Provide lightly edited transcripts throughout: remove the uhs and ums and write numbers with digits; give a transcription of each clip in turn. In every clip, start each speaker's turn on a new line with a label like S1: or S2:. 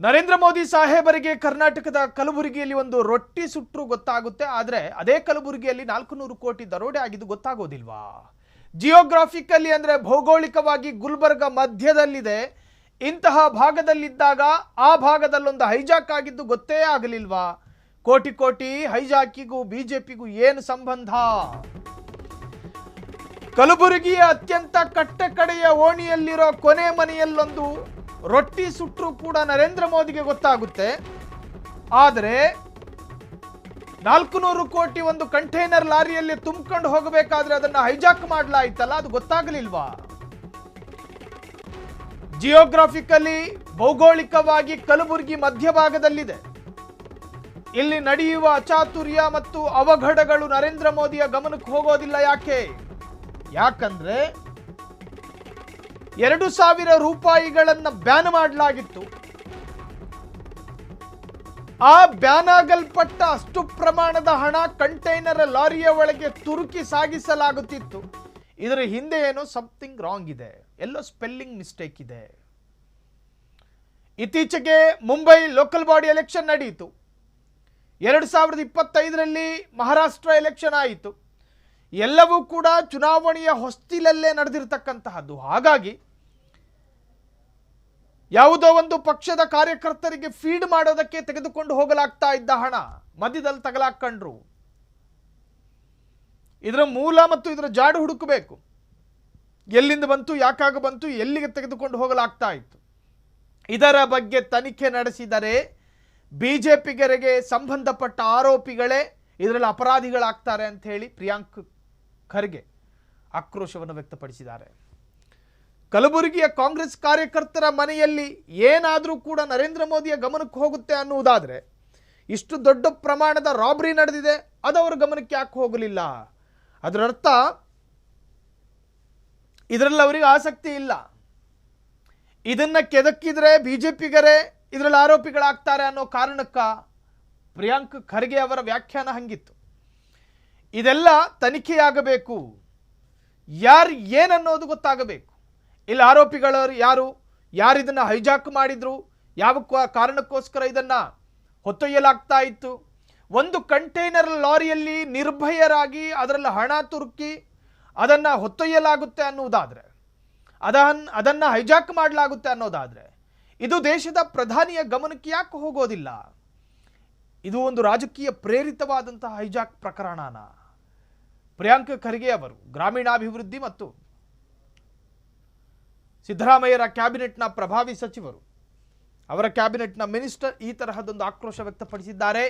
S1: ನರೇಂದ್ರ ಮೋದಿ ಸಾಹೇಬರಿಗೆ ಕರ್ನಾಟಕದ ಕಲಬುರಗಿಯಲ್ಲಿ ಒಂದು ರೊಟ್ಟಿ ಸುಟ್ಟರು ಗೊತ್ತಾಗುತ್ತೆ. ಆದರೆ ಅದೇ ಕಲಬುರಗಿಯಲ್ಲಿ 400 ಕೋಟಿ ದರೋಡೆ ಆಗಿದ್ದು ಗೊತ್ತಾಗೋದಿಲ್ವಾ? ಜಿಯೋಗ್ರಾಫಿಕಲಿ ಅಂದ್ರೆ ಭೌಗೋಳಿಕವಾಗಿ ಗುಲ್ಬರ್ಗ ಮಧ್ಯದಲ್ಲಿದೆ. ಇಂತಹ ಭಾಗದಲ್ಲಿದ್ದಾಗ ಆ ಭಾಗದಲ್ಲೊಂದು ಹೈಜಾಕ್ ಆಗಿದ್ದು ಗೊತ್ತೇ ಆಗಲಿಲ್ವಾ? ಕೋಟಿ ಕೋಟಿ ಹೈಜಾಕಿಗೂ ಬಿಜೆಪಿಗೂ ಏನು ಸಂಬಂಧ? ಕಲಬುರಗಿಯ ಅತ್ಯಂತ ಕಟ್ಟಕಡೆಯ ಓಣಿಯಲ್ಲಿರೋ ಕೊನೆ ಮನೆಯಲ್ಲೊಂದು ರೊಟ್ಟಿ ಸುಟ್ಟರು ಕೂಡ ನರೇಂದ್ರ ಮೋದಿಗೆ ಗೊತ್ತಾಗುತ್ತೆ. ಆದರೆ 400 ಕೋಟಿ ಒಂದು ಕಂಟೈನರ್ ಲಾರಿಯಲ್ಲಿ ತುಂಬಿಕೊಂಡು ಹೋಗಬೇಕಾದ್ರೆ ಅದನ್ನ ಹೈಜಾಕ್ ಮಾಡಲಾಯಿತಲ್ಲ, ಅದು ಗೊತ್ತಾಗಲಿಲ್ವಾ? ಜಿಯೋಗ್ರಾಫಿಕಲಿ ಭೌಗೋಳಿಕವಾಗಿ ಕಲಬುರಗಿ ಮಧ್ಯಭಾಗದಲ್ಲಿದೆ. ಇಲ್ಲಿ ನಡೆಯುವ ಅಚಾತುರ್ಯ ಮತ್ತು ಅವಘಡಗಳು ನರೇಂದ್ರ ಮೋದಿಯ ಗಮನಕ್ಕೆ ಹೋಗೋದಿಲ್ಲ. ಯಾಕಂದ್ರೆ 2,000 ರೂಪಾಯಿಗಳನ್ನ ಬ್ಯಾನ್ ಮಾಡಲಾಗಿತ್ತು. ಆ ಬ್ಯಾನ್ ಆಗಲ್ಪಟ್ಟ ಅಷ್ಟು ಪ್ರಮಾಣದ ಹಣ ಕಂಟೈನರ್ ಲಾರಿಯ ಒಳಗೆ ತುರುಕಿ ಸಾಗಿಸಲಾಗುತ್ತಿತ್ತು. ಇದರ ಹಿಂದೆ ಏನೋ ಸಮಥಿಂಗ್ ರಾಂಗ್ ಇದೆ, ಎಲ್ಲೋ ಸ್ಪೆಲ್ಲಿಂಗ್ ಮಿಸ್ಟೇಕ್ ಇದೆ. ಇತ್ತೀಚೆಗೆ ಮುಂಬೈ ಲೋಕಲ್ ಬಾಡಿ ಎಲೆಕ್ಷನ್ ನಡೆಯಿತು. 2025ರಲ್ಲಿ ಮಹಾರಾಷ್ಟ್ರ ಎಲೆಕ್ಷನ್ ಆಯಿತು. ಎಲ್ಲವೂ ಕೂಡ ಚುನಾವಣೆಯ ಹೊಸ್ತಿಲಲ್ಲೇ ನಡೆದಿರತಕ್ಕಂತಹದ್ದು. ಹಾಗಾಗಿ ಯಾವುದೋ ಒಂದು ಪಕ್ಷದ ಕಾರ್ಯಕರ್ತರಿಗೆ ಫೀಡ್ ಮಾಡೋದಕ್ಕೆ ತೆಗೆದುಕೊಂಡು ಹೋಗಲಾಗ್ತಾ ಇದ್ದ ಹಣ ಮಧ್ಯದಲ್ಲಿ ತಗಲಾಕೊಂಡ್ರು. ಇದರ ಮೂಲ ಮತ್ತು ಇದರ ಜಾಡು ಹುಡುಕಬೇಕು. ಎಲ್ಲಿಂದ ಬಂತು, ಯಾಕಾಗ ಬಂತು, ಎಲ್ಲಿಗೆ ತೆಗೆದುಕೊಂಡು ಹೋಗಲಾಗ್ತಾ ಇತ್ತು, ಇದರ ಬಗ್ಗೆ ತನಿಖೆ ನಡೆಸಿದರೆ ಬಿಜೆಪಿಗರಿಗೆ ಸಂಬಂಧಪಟ್ಟ ಆರೋಪಿಗಳೇ ಇದರಲ್ಲಿ ಅಪರಾಧಿಗಳಾಗ್ತಾರೆ ಅಂತ ಹೇಳಿ ಪ್ರಿಯಾಂಕ್ ಖರ್ಗೆ ಆಕ್ರೋಶವನ್ನು ವ್ಯಕ್ತಪಡಿಸಿದ್ದಾರೆ. ಕಲಬುರಗಿಯ ಕಾಂಗ್ರೆಸ್ ಕಾರ್ಯಕರ್ತರ ಮನೆಯಲ್ಲಿ ಏನಾದರೂ ಕೂಡ ನರೇಂದ್ರ ಮೋದಿಯ ಗಮನಕ್ಕೆ ಹೋಗುತ್ತೆ ಅನ್ನುವುದಾದರೆ, ಇಷ್ಟು ದೊಡ್ಡ ಪ್ರಮಾಣದ ರಾಬರಿ ನಡೆದಿದೆ, ಅದು ಅವರ ಗಮನಕ್ಕೆ ಯಾಕೆ ಹೋಗಲಿಲ್ಲ? ಅದರರ್ಥ ಇದರಲ್ಲಿ ಅವರಿಗೆ ಆಸಕ್ತಿ ಇಲ್ಲ. ಇದನ್ನ ಕೆದಕಿದ್ರೆ ಬಿಜೆಪಿಗರೇ ಇದರಲ್ಲಿ ಆರೋಪಿಗಳಾಗ್ತಾರೆ ಅನ್ನೋ ಕಾರಣಕ್ಕ ಪ್ರಿಯಾಂಕ್ ಖರ್ಗೆ ಅವರ ವ್ಯಾಖ್ಯಾನ ಹಂಗಿತ್ತು. ಇದೆಲ್ಲ ತನಿಖೆಯಾಗಬೇಕು, ಯಾರು ಏನನ್ನೋದು ಗೊತ್ತಾಗಬೇಕು. ಇಲ್ಲಿ ಆರೋಪಿಗಳು ಯಾರು ಇದನ್ನ ಹೈಜಾಕ್ ಮಾಡಿದ್ರು, ಯಾವ ಕಾರಣಕ್ಕೋಸ್ಕರ ಇದನ್ನ ಹೊತ್ತೊಯ್ಯಲಾಗ್ತಾ ಇತ್ತು. ಒಂದು ಕಂಟೈನರ್ ಲಾರಿಯಲ್ಲಿ ನಿರ್ಭಯರಾಗಿ ಅದರಲ್ಲಿ ಹಣ ತುರುಕಿ ಅದನ್ನ ಹೊತ್ತೊಯ್ಯಲಾಗುತ್ತೆ ಅನ್ನುವುದಾದ್ರೆ, ಅದನ್ನ ಹೈಜಾಕ್ ಮಾಡಲಾಗುತ್ತೆ ಅನ್ನೋದಾದ್ರೆ, ಇದು ದೇಶದ ಪ್ರಧಾನಿಯ ಗಮನಕ್ಕೆ ಯಾಕೆ ಹೋಗೋದಿಲ್ಲ? ಇದು ಒಂದು ರಾಜಕೀಯ ಪ್ರೇರಿತವಾದಂತಹ ಹೈಜಾಕ್ ಪ್ರಕರಣನ? ಪ್ರಿಯಾಂಕ್ ಖರ್ಗೆ ಅವರು ಗ್ರಾಮೀಣಾಭಿವೃದ್ಧಿ ಮತ್ತು ಸಿದ್ದರಾಮಯ್ಯರ ಕ್ಯಾಬಿನೆಟ್ನ ಪ್ರಭಾವಿ ಸಚಿವರು, ಅವರ ಕ್ಯಾಬಿನೆಟ್ನ ಮಿನಿಸ್ಟರ್ ಈ ತರಹದೊಂದು ಆಕ್ರೋಶ ವ್ಯಕ್ತಪಡಿಸಿದ್ದಾರೆ.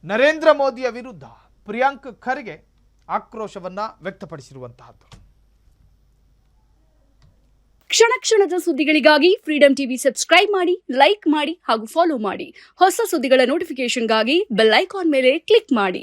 S1: ನರೇಂದ್ರ ಮೋದಿಯ ವಿರುದ್ಧ ಪ್ರಿಯಾಂಕ್ ಖರ್ಗೆ ಆಕ್ರೋಶವನ್ನ ವ್ಯಕ್ತಪಡಿಸಿರುವಂತಹದ್ದು.
S2: ಕ್ಷಣ ಕ್ಷಣದ ಸುದ್ದಿಗಳಿಗಾಗಿ ಫ್ರೀಡಂ ಟಿವಿ ಸಬ್ಸ್ಕ್ರೈಬ್ ಮಾಡಿ, ಲೈಕ್ ಮಾಡಿ ಹಾಗೂ ಫಾಲೋ ಮಾಡಿ. ಹೊಸ ಸುದ್ದಿಗಳ ನೋಟಿಫಿಕೇಶನ್ಗಾಗಿ ಬೆಲ್ ಐಕಾನ್ ಮೇಲೆ ಕ್ಲಿಕ್ ಮಾಡಿ.